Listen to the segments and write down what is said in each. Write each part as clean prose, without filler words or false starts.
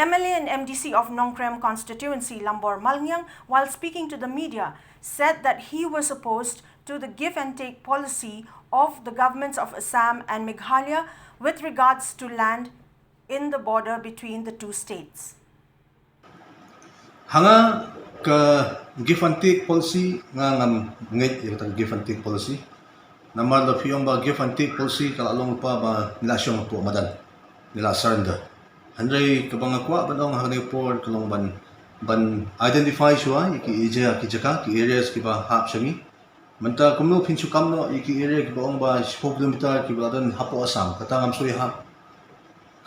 MLA and MDC of Nongkrem constituency, Lambor Malngyang, while speaking to the media, said that he was opposed to the give and take policy of the governments of Assam and Meghalaya with regards to land in the border between the two states. Hanga ka give and take policy nga ngit yung give and take policy. Namar la fiyong ba give and take policy kalalong pa ba nilasyong po madan nila surrender. Handray kabang akwa banong hanay por kalong ban identify siya iki ija ki jaka ki areas ki ba hap sami. Manta kumno pinsu kamno iki area ki baong ba 10 kilometer ki badan hapo asam katangam soy hap.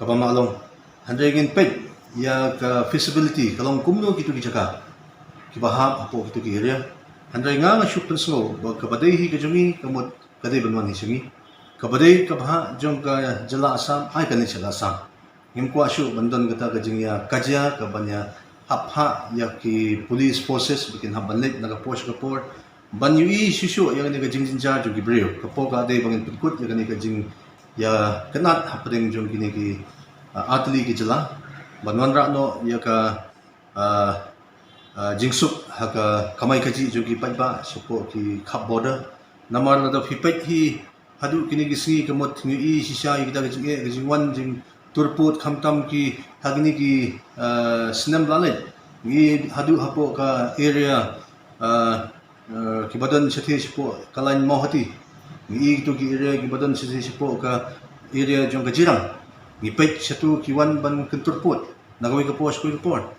Kabang malong handray gin ped ya ka feasibility kalong kumno gitu ki jaka ki ba hap hapo gitu ki area. Handray nga syuk penso ba kabaday hi kajumi kamot kaday banwan hi sami. Kabaday kabha jong ka jala asam ay kanit jala asam. Ngimkwa syu bandon kata kajing ya kajya kabanya hapha ya ki police forces bikin habanlit naga post report banyui syu ya ni kajing jinja jo gibreo kapo ka de bangin pukut ya ni kajing ya kanat hapring jong kini ki atli ki jala banwan ra no ya ka jingsuk ha ka kamai kaji jo ki paiba supo ki khap border namar la da hipet hi hadu kini ki singi kamot ngui sisa kita kajing wan jing turput khamtam ki hagni ki sinam lalet gi hadu hapo ka area ki badan sethi sipo kalain mohati gi to ki area ki badan sethi sipo ka area jong ka jirang gi pet satu ki wan ban turput nagawi ka pos ko report